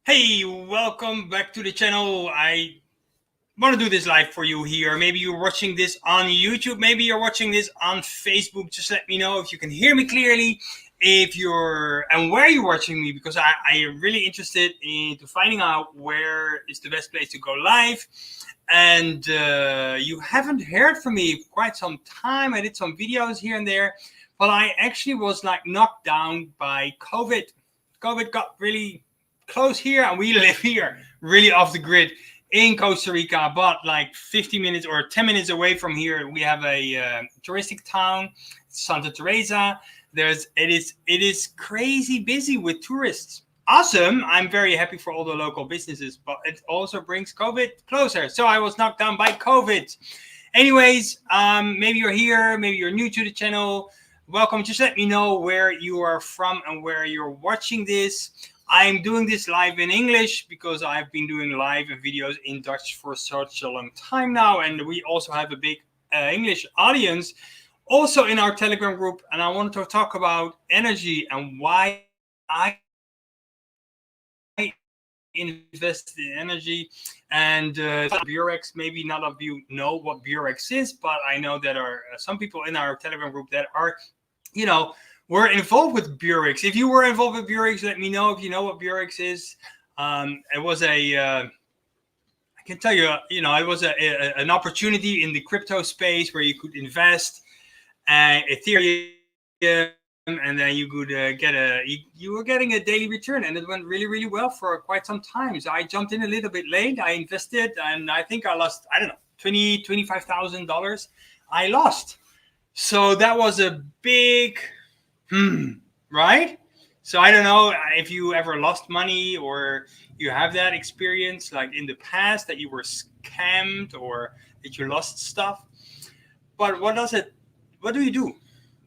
Hey, welcome back to the channel. I want to do this live for you here. Maybe you're watching this on YouTube. Maybe you're watching this on Facebook. Just let me know if you can hear me clearly, and where you're watching me, because I am really interested into finding out where is the best place to go live. And you haven't heard from me for quite some time. I did some videos here and there, but I actually was knocked down by COVID. COVID got really close here, and we live here really off the grid in Costa Rica, but 50 minutes or 10 minutes away from here we have a touristic town, Santa Teresa. It is crazy busy with tourists. Awesome. I'm very happy for all the local businesses, but it also brings COVID closer. So I was knocked down by COVID. Anyways, maybe you're here, maybe you're new to the channel. Welcome. Just let me know where you are from and where you're watching this. I'm doing this live in English because I've been doing live videos in Dutch for such a long time now. And we also have a big English audience also in our Telegram group. And I wanted to talk about energy and why I invest in energy. And Beurax, maybe none of you know what Beurax is, but I know that are some people in our Telegram group that are, we're involved with Beurax. If you were involved with Beurax, let me know if you know what Beurax is. It was I can tell you, it was an opportunity in the crypto space where you could invest Ethereum, and then you could you were getting a daily return, and it went really, really well for quite some time. So I jumped in a little bit late. I invested, and I think I lost, I don't know, $25,000. I lost. So that was a big... right? So I don't know if you ever lost money or you have that experience in the past that you were scammed or that you lost stuff. But what do you do,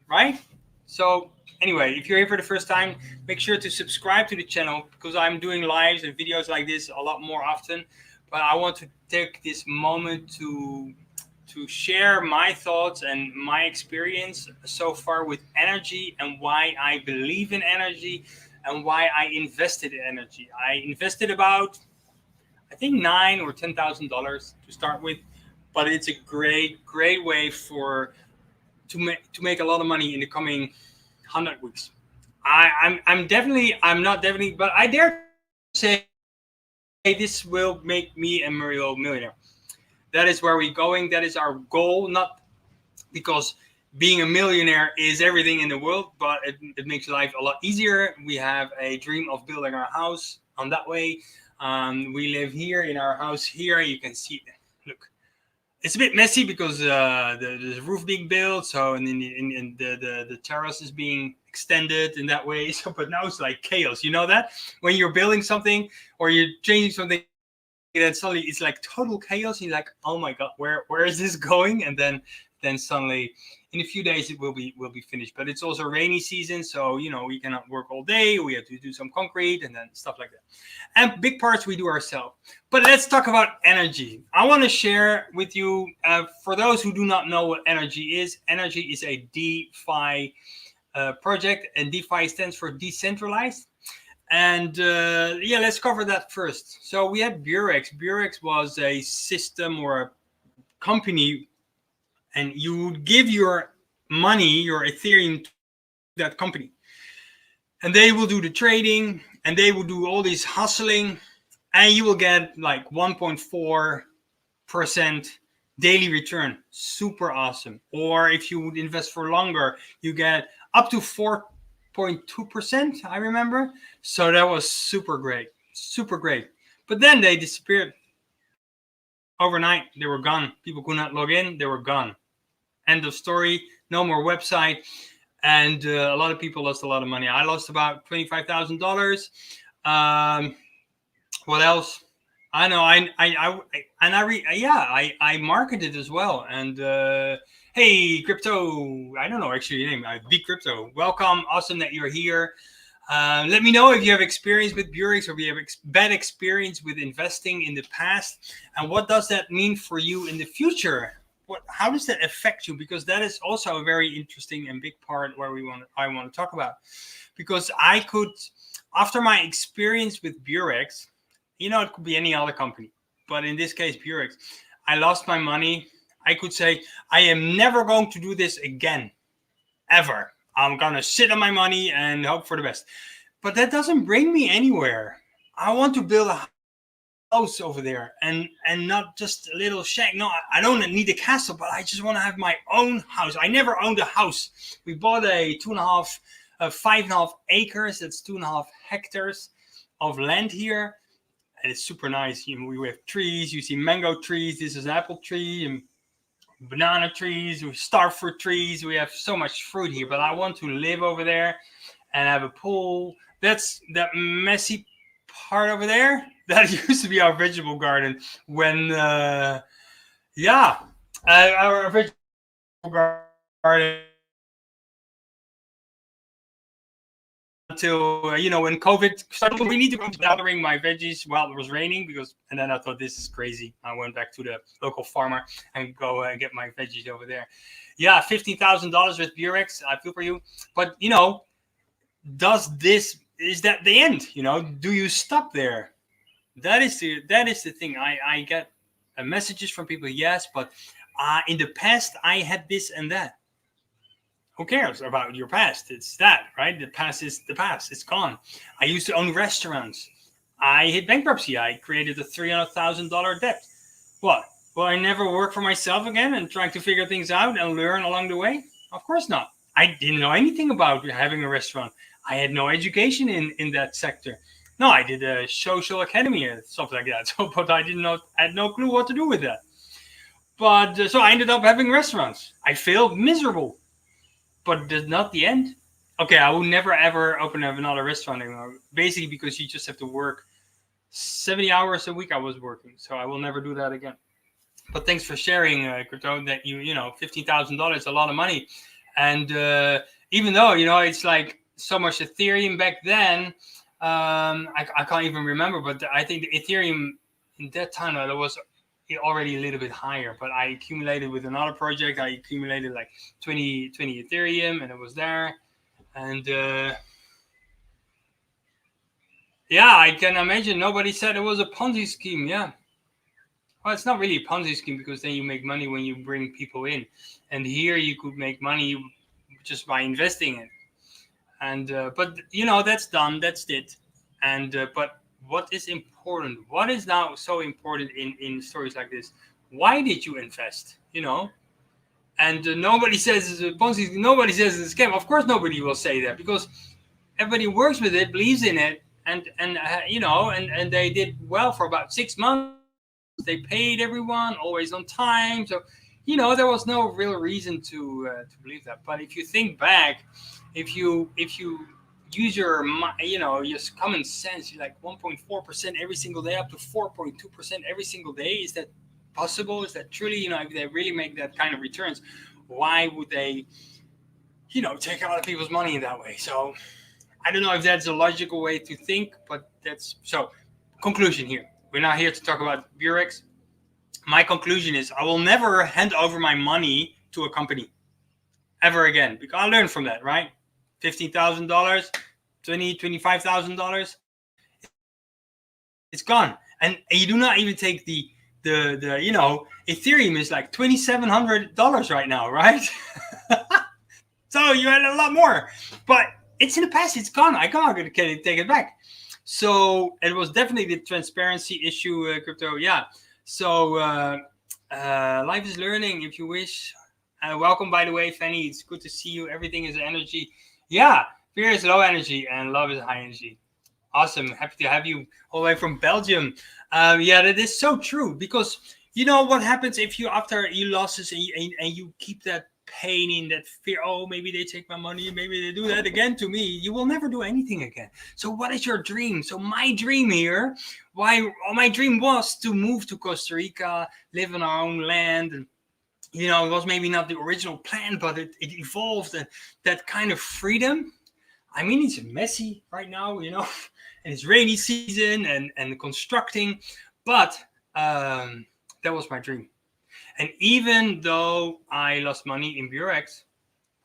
right? So anyway, if you're here for the first time, make sure to subscribe to the channel because I'm doing lives and videos like this a lot more often. But I want to take this moment to share my thoughts and my experience so far with energy and why I believe in energy and why I invested in energy. I invested about, I think, $9,000 or $10,000 to start with, but it's a great way to make a lot of money in the coming 100 weeks. I'm not definitely, but I dare say this will make me a millionaire. That is where we're going. That is our goal, not because being a millionaire is everything in the world, but it makes life a lot easier. We have a dream of building our house on that way. We live here in our house here. You can see, look, it's a bit messy because the roof being built. So, and the terrace is being extended in that way. So, but now it's like chaos. You know that? When you're building something or you're changing something, then suddenly it's like total chaos. You're like, oh my god, where is this going? And then suddenly in a few days it will be finished. But it's also rainy season, so we cannot work all day. We have to do some concrete and then stuff like that. And big parts we do ourselves. But let's talk about energy. I want to share with you, for those who do not know what energy is a DeFi project, and DeFi stands for decentralized. And let's cover that first. So we had Beurax. Beurax was a system or a company, and you would give your money, your Ethereum, to that company. And they will do the trading, and they will do all this hustling, and you will get 1.4% daily return. Super awesome. Or if you would invest for longer, you get up to 4.2%, I remember. So that was super great. But then they disappeared. Overnight, they were gone. People could not log in. They were gone. End of story. No more website. And a lot of people lost a lot of money. I lost about $25,000. What else? I know. I marketed as well. And hey, crypto. I don't know actually your name. Big Crypto. Welcome. Awesome that you're here. Let me know if you have experience with Beurax or if you have bad experience with investing in the past, and what does that mean for you in the future? How does that affect you? Because that is also a very interesting and big part where I want to talk about. Because I could, after my experience with Beurax, it could be any other company, but in this case, Beurax. I lost my money. I could say I am never going to do this again, ever. I'm gonna sit on my money and hope for the best. But that doesn't bring me anywhere. I want to build a house over there, and not just a little shack. No, I don't need a castle, but I just want to have my own house. I never owned a house. We bought a 5.5 acres. That's 2.5 hectares of land here, and it's super nice. We have trees. You see mango trees. This is an apple tree, and banana trees, we star fruit trees. We have so much fruit here, but I want to live over there and have a pool. That's that messy part over there. That used to be our vegetable garden when, our vegetable garden until when COVID started. We need to go gathering my veggies while it was raining, and then I thought, this is crazy. I went back to the local farmer and go and get my veggies over there. Yeah, $15,000 with Beurax. I feel for you, but is that the end? Do you stop there? That is the thing. I get messages from people. Yes, but in the past I had this and that. Who cares about your past? It's that, right? The past is the past. It's gone. I used to own restaurants. I hit bankruptcy. I created a $300,000 debt. What? Will I never work for myself again and trying to figure things out and learn along the way? Of course not. I didn't know anything about having a restaurant. I had no education in that sector. No, I did a social academy or something like that. So, but I had no clue what to do with that. But so I ended up having restaurants. I failed, miserable. But that's not the end. Okay, I will never ever open up another restaurant anymore. Basically, because you just have to work 70 hours a week. I was working, so I will never do that again. But thanks for sharing, Crypto. That $15,000 is a lot of money, and even though it's like so much Ethereum back then, I can't even remember. But I think the Ethereum in that time that was already a little bit higher, but I accumulated with another project. I accumulated like 20 Ethereum, and it was there. And I can imagine nobody said it was a Ponzi scheme. Yeah, well, it's not really a Ponzi scheme, because then you make money when you bring people in, and here you could make money just by investing it. And but that's done, that's it. And but what is important? What is now so important in stories like this? Why did you invest? And nobody says it's a Ponzi. Nobody says it's a scam. Of course, nobody will say that, because everybody works with it, believes in it, and they did well for about 6 months. They paid everyone always on time. So there was no real reason to believe that. But if you think back, if you use your just common sense, you're like 1.4% every single day, up to 4.2% every single day. Is that possible? Is that truly, if they really make that kind of returns, why would they take a lot of people's money in that way? So I don't know if that's a logical way to think, but that's so. Conclusion here, we're not here to talk about Beurax. My conclusion is I will never hand over my money to a company ever again, because I learned from that, right? $15,000, $25,000, it's gone. And you do not even take the Ethereum is like $2,700 right now, right? So you had a lot more, but it's in the past. It's gone. I can't take it back. So it was definitely the transparency issue, Crypto. Yeah. So life is learning. If you wish, welcome, by the way, Fanny. It's good to see you. Everything is energy. Yeah, fear is low energy and love is high energy. Awesome. Happy to have you all the way from Belgium. That is so true, because what happens if you, after you losses and you keep that pain in that fear, oh, maybe they take my money, maybe they do that again to me, you will never do anything again. So what is your dream? So my dream here, my dream was to move to Costa Rica, live on our own land, and it was maybe not the original plan, but it evolved, and that kind of freedom. I mean, it's messy right now, and it's rainy season and constructing, but that was my dream. And even though I lost money in Beurax,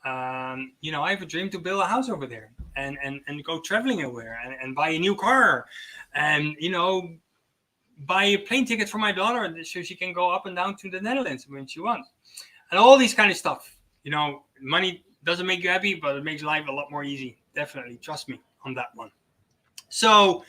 I have a dream to build a house over there and go traveling everywhere and buy a new car and, buy a plane ticket for my daughter so she can go up and down to the Netherlands when she wants. And all these kind of stuff. You know, money doesn't make you happy, but it makes life a lot more easy. Definitely. Trust me on that one. So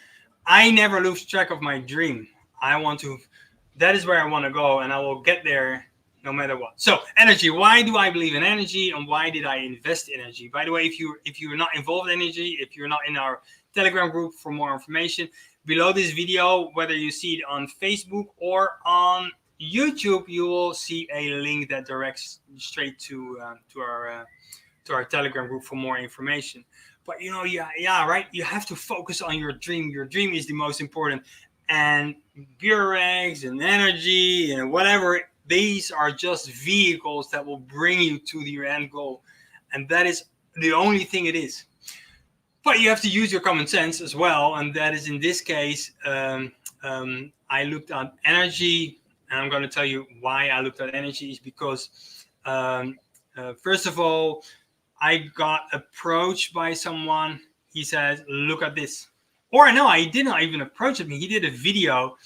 I never lose track of my dream. That is where I want to go, and I will get there no matter what. So energy, why do I believe in energy, and why did I invest in energy? By the way, if you're not involved in energy, if you're not in our Telegram group, for more information, below this video, whether you see it on Facebook or on YouTube, you will see a link that directs straight to our Telegram group for more information. But you know, right. You have to focus on your dream. Your dream is the most important. And Beurax and energy and whatever, these are just vehicles that will bring you to your end goal, and that is the only thing it is. But you have to use your common sense as well, and that is in this case. I looked at energy, and I'm going to tell you why I looked at energy is because, first of all, I got approached by someone. He says, "Look at this." Or no, I did not even approach him. He did a video,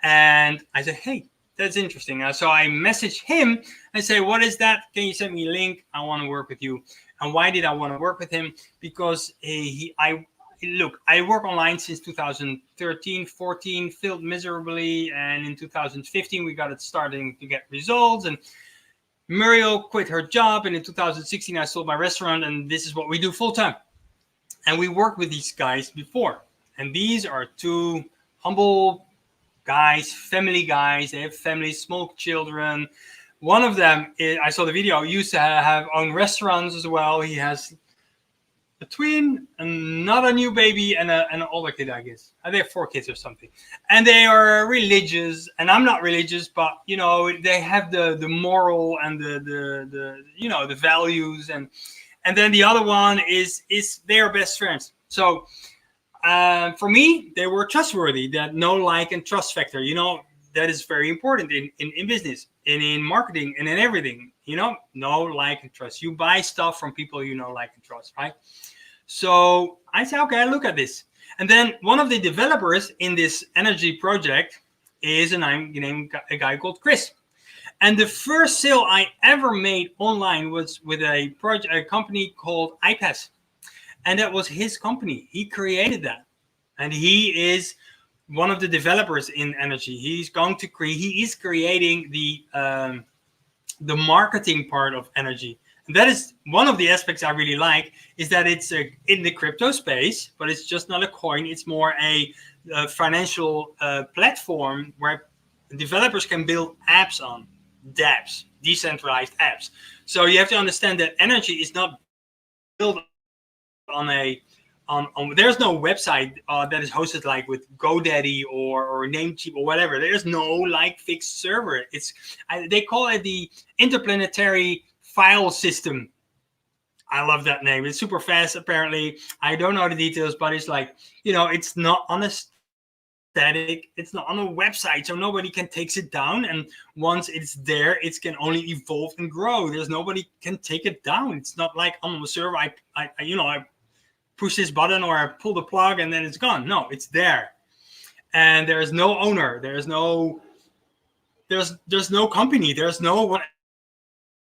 and I said, "Hey, that's interesting." So I messaged him. I say, "What is that? Can you send me a link? I want to work with you." And why did I want to work with him? Because I work online since 2013, 14, failed miserably, and in 2015 we got it starting to get results. And Muriel quit her job, and in 2016 I sold my restaurant, and this is what we do full time. And we worked with these guys before, and these are two humble guys, family guys. They have families, small children. One of them, I saw the video, used to have own restaurants as well. He has a twin, another new baby, and an older kid, I guess. They have 4 kids or something. And they are religious, and I'm not religious, but you know, they have the moral and the you know, the values, and then the other one is they are best friends. So for me, they were trustworthy. That know, like, and trust factor, you know, that is very important in business and in marketing and in everything. You know, like, and trust. You buy stuff from people you know, like, and trust, right? So I say, okay, look at this. And then one of the developers in this energy project is a guy called Chris. And the first sale I ever made online was with a company called iPass. And that was his company. He created that. And he is one of the developers in energy. He is creating the marketing part of energy. And that is one of the aspects I really like, is that it's in the crypto space, but it's just not a coin. It's more a financial platform where developers can build apps on, dApps, decentralized apps. So you have to understand that energy is not built on there's no website that is hosted like with GoDaddy or Namecheap or whatever. There's no like fixed server. They call it the interplanetary file system. I love that name. It's super fast, apparently. I don't know the details, but it's like, you know, it's not on a static, it's not on a website, so nobody can take it down. And once it's there, it can only evolve and grow. There's nobody can take it down. It's not like on a server, I push this button or I pull the plug and then it's gone. No, it's there. And there's no owner. There's no company. There's no one.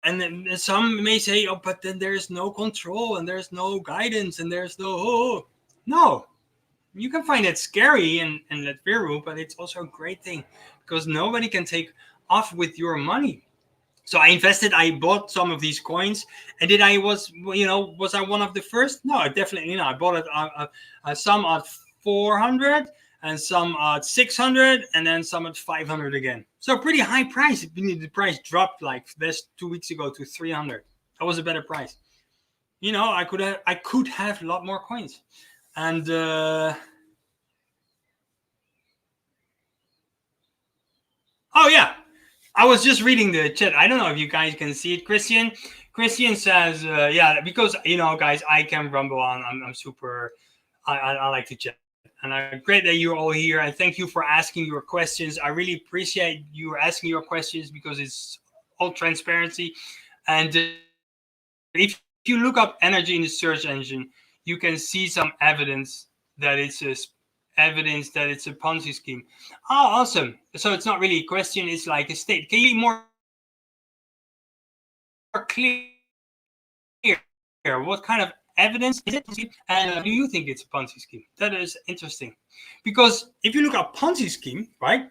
And then some may say, oh, but then there's no control and there's no guidance and there's no. No, you can find it scary and let Veru, but it's also a great thing because nobody can take off with your money. So I invested, I bought some of these coins, and was I one of the first? No, definitely not. I bought it some at 400 and some at 600 and then some at 500 again. So pretty high price. The price dropped like this 2 weeks ago to 300. That was a better price. You know, I could have a lot more coins. And oh yeah, I was just reading the chat. I don't know if you guys can see it. Christian says, yeah, because, you know, guys, I can rumble on. I'm super, I like to chat. And great that you're all here. And thank you for asking your questions. I really appreciate you asking your questions because it's all transparency. And if you look up energy in the search engine, you can see some evidence that it's evidence that it's a Ponzi scheme. Oh, awesome. So it's not really a question, it's like a state. Can you be more clear? What kind of evidence is it? And do you think it's a Ponzi scheme? That is interesting. Because if you look at Ponzi scheme, right?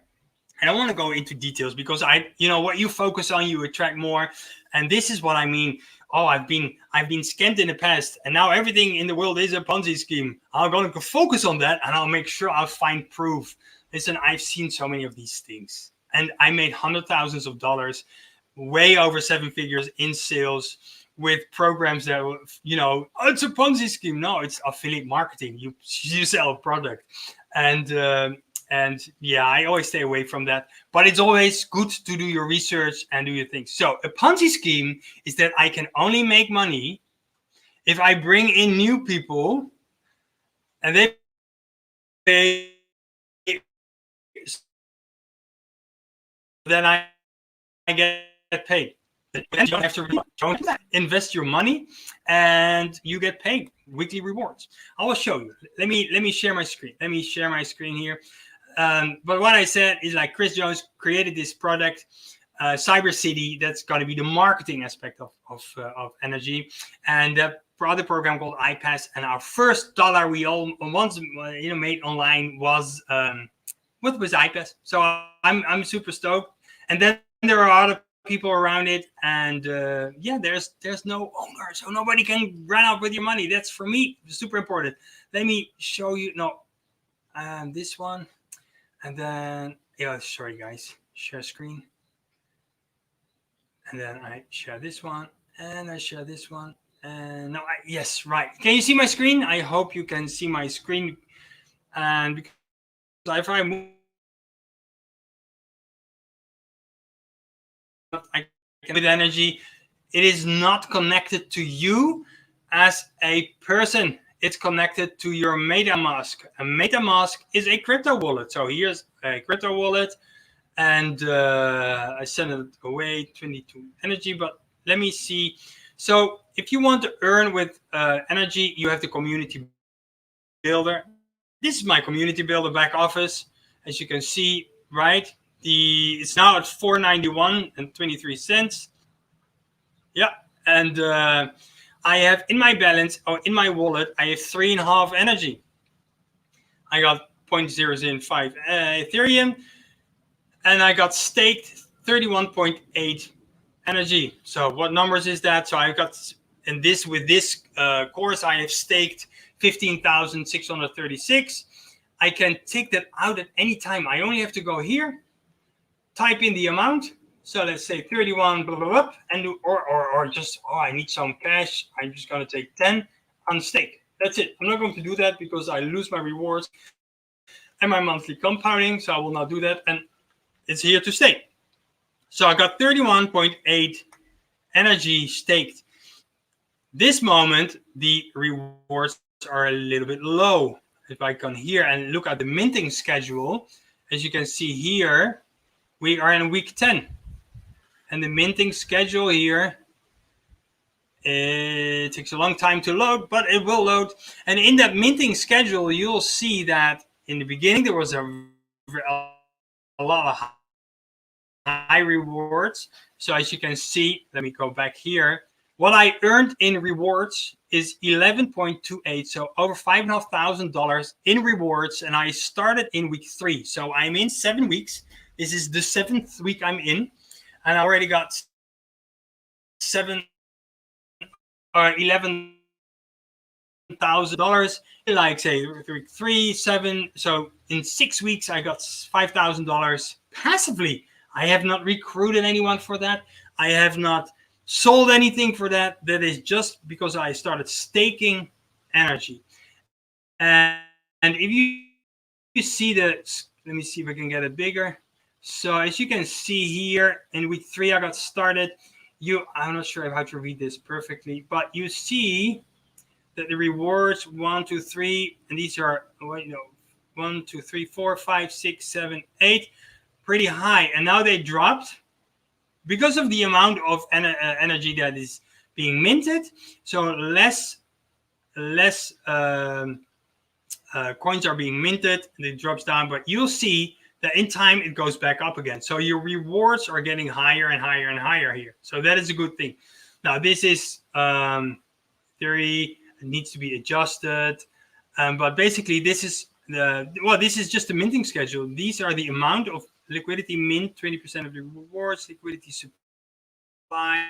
I don't want to go into details because what you focus on, you attract more. And this is what I mean. Oh, I've been scammed in the past, and now everything in the world is a Ponzi scheme. I'm going to focus on that, and I'll make sure I'll find proof. Listen, I've seen so many of these things, and I made hundreds of thousands of dollars, way over 7 figures in sales with programs that, it's a Ponzi scheme. No, it's affiliate marketing. You sell a product, and yeah, I always stay away from that. But it's always good to do your research and do your things. So a Ponzi scheme is that I can only make money if I bring in new people and they pay. Then I get paid. You don't have to invest your money, and you get paid weekly rewards. I will show you. Let me share my screen. Let me share my screen here. But what I said is, like, Chris Jones created this product, Cyber City. That's going to be the marketing aspect of NRGY, and other program called iPass. And our first dollar we all once made online was iPass. So I'm super stoked. And then there are other people around it, and there's no owner, so nobody can run out with your money. That's, for me, super important. Let me show you. This one. And then, sorry guys, share screen. And then I share this one, and I share this one. And yes, right. Can you see my screen? I hope you can see my screen. And because if I move, I can with NRGY, it is not connected to you as a person. It's connected to your MetaMask. A MetaMask is a crypto wallet. So here's a crypto wallet, and I sent it away 22 NRGY. But let me see. So if you want to earn with NRGY, you have the community builder. This is my community builder back office, as you can see, right? It's now at $4.91 Yeah, and I have in my balance, or in my wallet, I have 3.5 NRGY. I got 0.005 Ethereum, and I got staked 31.8 NRGY. So what numbers is that? So I've got, and with this course, I have staked 15,636. I can take that out at any time. I only have to go here, type in the amount. So let's say 31, blah, blah, blah, and or just, I need some cash. I'm just going to take 10 on stake. That's it. I'm not going to do that because I lose my rewards and my monthly compounding. So I will not do that. And it's here to stay. So I got 31.8 NRGY staked. This moment, the rewards are a little bit low. If I come here and look at the minting schedule, as you can see here, we are in week 10. And the minting schedule here, it takes a long time to load, but it will load. And in that minting schedule, you'll see that in the beginning, there was a lot of high rewards. So as you can see, let me go back here. What I earned in rewards is 11.28, so over $5,500 in rewards. And I started in week 3. So I'm in 7 weeks. This is the 7th week I'm in. And I already got $11,000, like say 3, 7. So in 6 weeks, I got $5,000 passively. I have not recruited anyone for that. I have not sold anything for that. That is just because I started staking NRGY. And if you see that, let me see if I can get it bigger. So as you can see here, in week 3, I got started. I'm not sure how to read this perfectly, but you see that the rewards 1, 2, 3, and these are 1, 2, 3, 4, 5, 6, 7, 8, pretty high. And now they dropped because of the amount of NRGY that is being minted. So less coins are being minted and it drops down, but you'll see that in time it goes back up again. So your rewards are getting higher and higher and higher here. So that is a good thing. Now this is theory. It needs to be adjusted, but basically this is this is just the minting schedule. These are the amount of liquidity mint, 20% of the rewards, liquidity supply.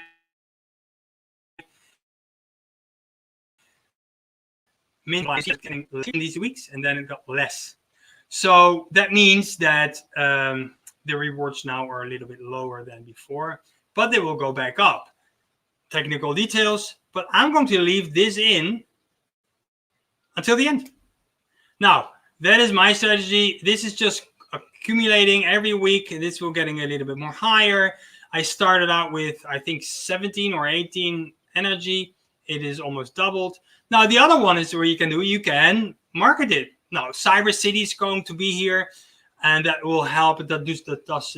Mint getting in these weeks, and then it got less. So that means that the rewards now are a little bit lower than before, but they will go back up. Technical details, but I'm going to leave this in until the end. Now, that is my strategy. This is just accumulating every week. This will getting a little bit more higher. I started out with, I think, 17 or 18 NRGY. It is almost doubled. Now, the other one is where you can market it. Now, Cyber City is going to be here, and that will help. That does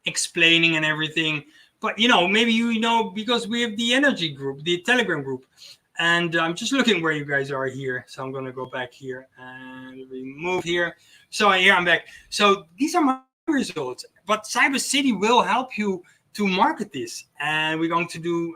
explaining and everything. But, maybe because we have the NRGY group, the Telegram group. And I'm just looking where you guys are here. So I'm going to go back here and remove here. So here I'm back. So these are my results. But Cyber City will help you to market this. And we're going to do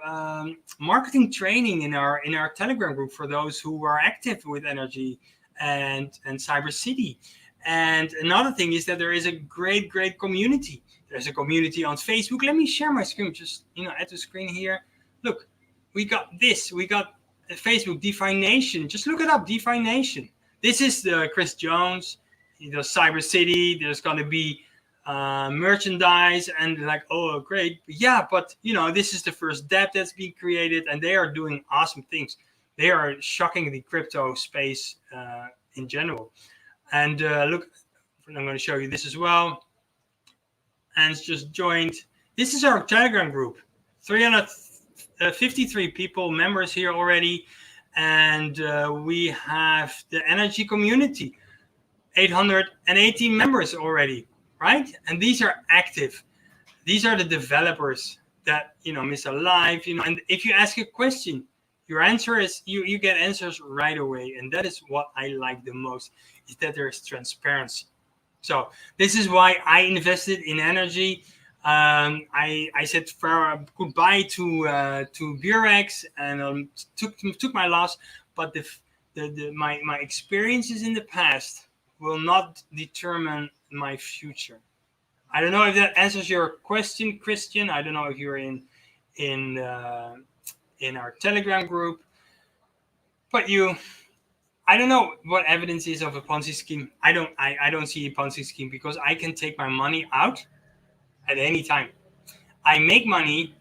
marketing training in our Telegram group for those who are active with NRGY and Cyber City. And another thing is that there is a great community. There's a community on Facebook. Let me share my screen. Just, at the screen here. Look, we got this. We got Facebook, DeFi Nation. Just look it up, DeFi Nation. This is the Chris Jones. He does Cyber City. There's going to be merchandise and like, oh, great. Yeah, but, this is the first dApp that's being created, and they are doing awesome things. They are shocking the crypto space in general. And look, I'm going to show you this as well. And it's just joined. This is our Telegram group. 353 people, members here already. And we have the NRGY community. 818 members already, right? And these are active. These are the developers that, miss a live, and if you ask a question, your answer is, you get answers right away. And that is what I like the most, is that there is transparency. So this is why I invested in NRGY. I said goodbye to Beurax and took my loss. But my experiences in the past will not determine my future. I don't know if that answers your question, Christian. I don't know if you're in our Telegram group, but I don't know what evidence is of a Ponzi scheme. I don't see a Ponzi scheme, because I can take my money out at any time. I make money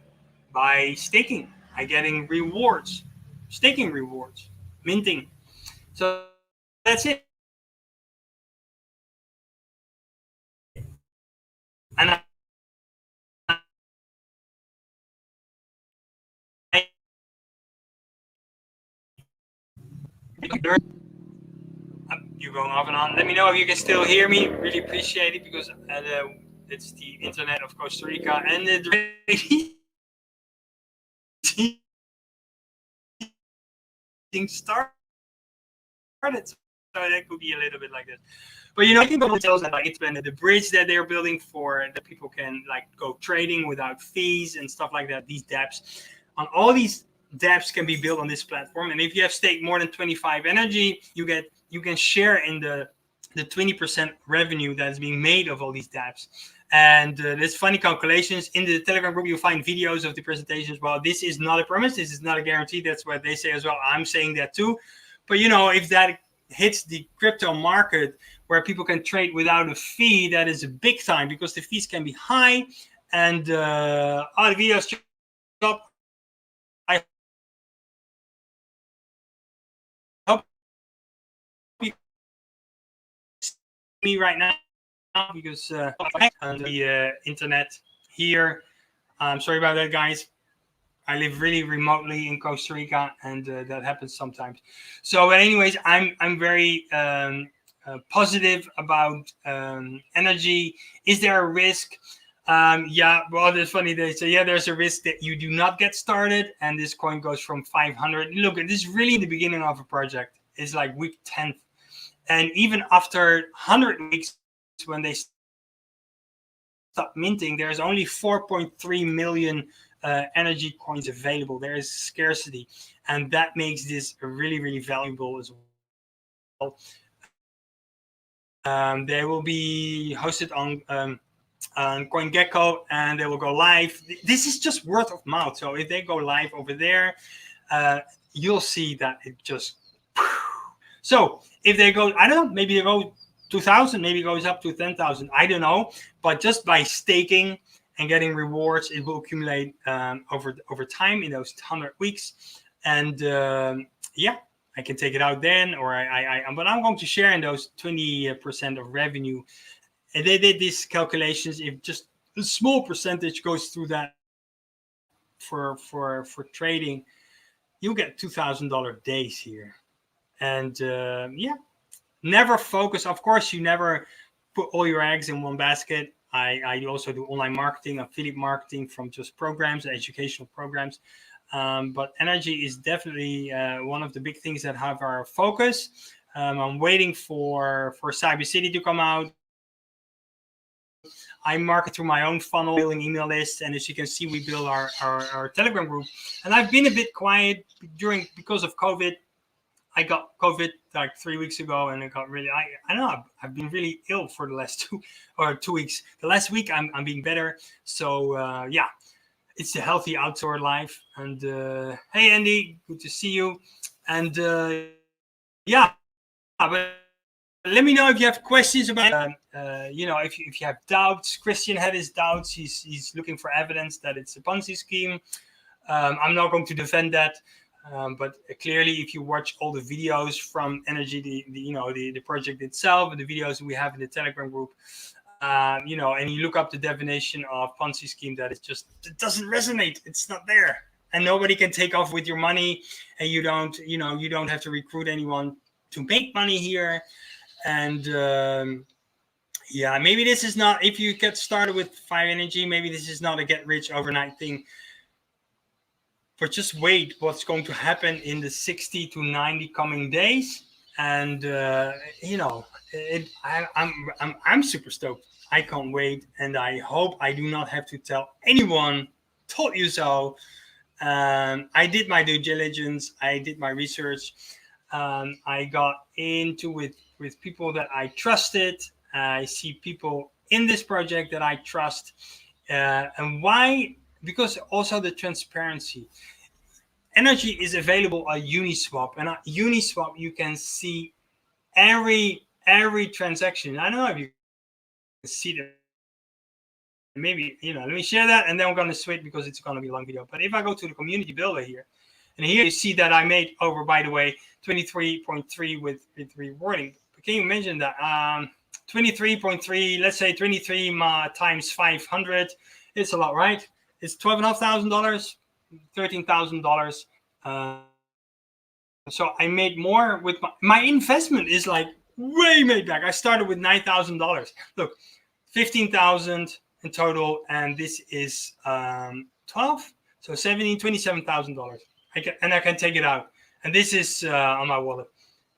by staking. I getting rewards, staking rewards, minting. So that's it. And you're going off and on. Let me know if you can still hear me. Really appreciate it, because it's the internet of Costa Rica and the started. So that could be a little bit like this. But I can go details that it's been the bridge that they're building for that people can go trading without fees and stuff like that. These dApps, on all these dApps can be built on this platform. And if you have staked more than 25 NRGY, you can share in the 20% revenue that is being made of all these dApps. And there's funny calculations. In the Telegram group, you'll find videos of the presentations. Well, this is not a promise. This is not a guarantee. That's what they say as well. I'm saying that too. But, if that hits the crypto market where people can trade without a fee, that is a big time, because the fees can be high. And the videos up. I hope you see me right now, because on the internet here. Sorry about that, guys. I live really remotely in Costa Rica, and that happens sometimes. So, anyways, I'm very positive about NRGY. Is there a risk? Yeah, well, it's funny. They say, yeah, there's a risk that you do not get started, and this coin goes from 500. Look, this is really the beginning of a project. It's like week 10th. And even after 100 weeks, when they stop minting, there's only 4.3 million energy coins available. There is scarcity, and that makes this really, really valuable as well. They will be hosted on CoinGecko, and they will go live. This is just word of mouth. So if they go live over there, you'll see that it just. So if they go, I don't know, maybe they go 2,000, maybe it goes up to 10,000. I don't know, but just by staking and getting rewards, it will accumulate over time in those 100 weeks. And yeah, I can take it out then, or but I'm going to share in those 20% of revenue. And they did these calculations. If just a small percentage goes through that for trading, you'll get $2,000 days here. And yeah, never focus. Of course, you never put all your eggs in one basket. I also do online marketing, affiliate marketing from just programs, educational programs. But NRGY is definitely one of the big things that have our focus. I'm waiting for Cyber City to come out. I market through my own funnel, building email lists, and as you can see, we build our Telegram group. And I've been a bit quiet because of COVID. I got COVID like 3 weeks ago, and it got really. I don't know. I've been really ill for the last 2 weeks. The last week, I'm being better. So yeah, it's a healthy outdoor life. And hey, Andy, good to see you. And yeah, but let me know if you have questions about if you have doubts. Christian had his doubts. He's looking for evidence that it's a Ponzi scheme. I'm not going to defend that, but clearly, if you watch all the videos from NRGY, the project itself, and the videos we have in the Telegram group, and you look up the definition of Ponzi scheme, that it doesn't resonate. It's not there, and nobody can take off with your money, and you don't have to recruit anyone to make money here. And yeah, maybe this is not, if you get started with 5energy, maybe this is not a get rich overnight thing, but just wait what's going to happen in the 60 to 90 coming days. And I'm super stoked. I can't wait, and I hope I do not have to tell anyone told you so. I did my due diligence. I did my research. I got into with people that I trusted. I see people in this project that I trust. And why? Because also the transparency. NRGY is available on Uniswap, and at Uniswap you can see every transaction. I don't know if you can see that. Maybe, let me share that, and then we're going to switch because it's going to be a long video. But if I go to the community builder here, and here you see that I made over, by the way, 23.3 with rewarding. But can you imagine that? 23.3, let's say 23 times 500. It's a lot, right? It's $12,500, $13,000. So I made more with my investment is like way made back. I started with $9,000. Look, 15,000 in total, and this is 12, so $27,000. I can take it out, and this is on my wallet.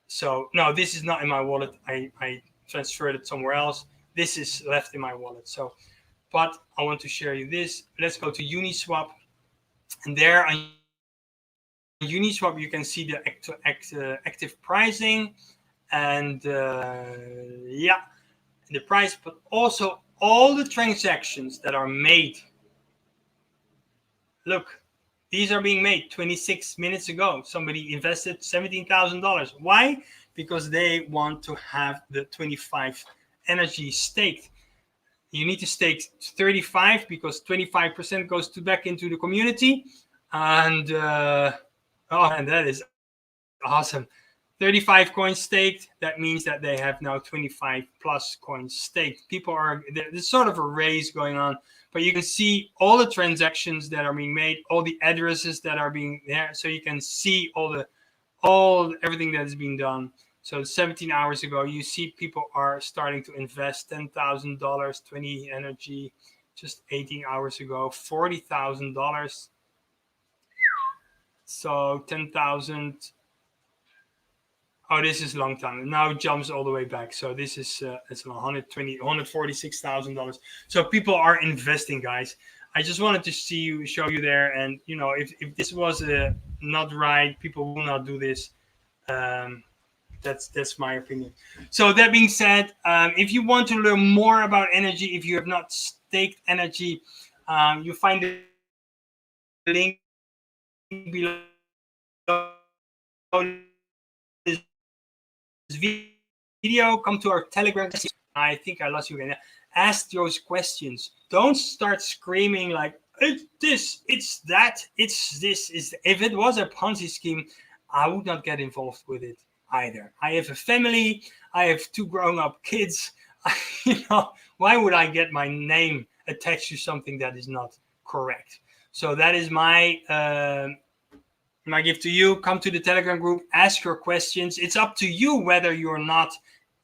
So no, this is not in my wallet. I transferred it somewhere else. This is left in my wallet. So, but I want to share you this. Let's go to Uniswap, and there on Uniswap you can see the active pricing, and yeah, the price, but also all the transactions that are made. Look, these are being made 26 minutes ago. Somebody invested $17,000. Why? Because they want to have the 25 energy staked. You need to stake 35 because 25% goes back into the community. And and that is awesome. 35 coins staked. That means that they have now 25 plus coins staked. There's sort of a race going on, but you can see all the transactions that are being made, all the addresses that are being there, so you can see everything that is being done. So 17 hours ago, you see people are starting to invest $10,000, 20 energy. Just 18 hours ago, $40,000. So 10,000. Oh, this is a long time. Now it jumps all the way back. So this is it's $146,000. So people are investing, guys. I just wanted to show you there, and you know, if this was not right, people will not do this. That's my opinion. So that being said, if you want to learn more about energy, if you have not staked energy, you find the link below this video. Come to our Telegram. I think I lost you again. Ask those questions. Don't start screaming like it's this, it's that, it's this. If it was a Ponzi scheme, I would not get involved with it either. I have a family. I have 2 grown-up kids. Why would I get my name attached to something that is not correct? So that is my my gift to you. Come to the Telegram group, ask your questions. It's up to you whether you're not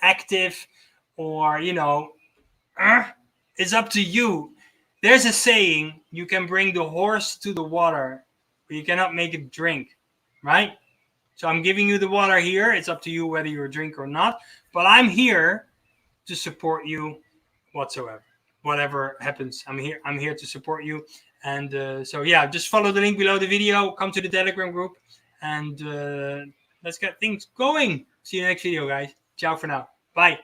active or, it's up to you. There's a saying, you can bring the horse to the water, but you cannot make it drink, right? So I'm giving you the water here. It's up to you whether you're a drink or not. But I'm here to support you whatsoever. Whatever happens, I'm here to support you. And so, yeah, just follow the link below the video. Come to the Telegram group. And let's get things going. See you next video, guys. Ciao for now. Bye.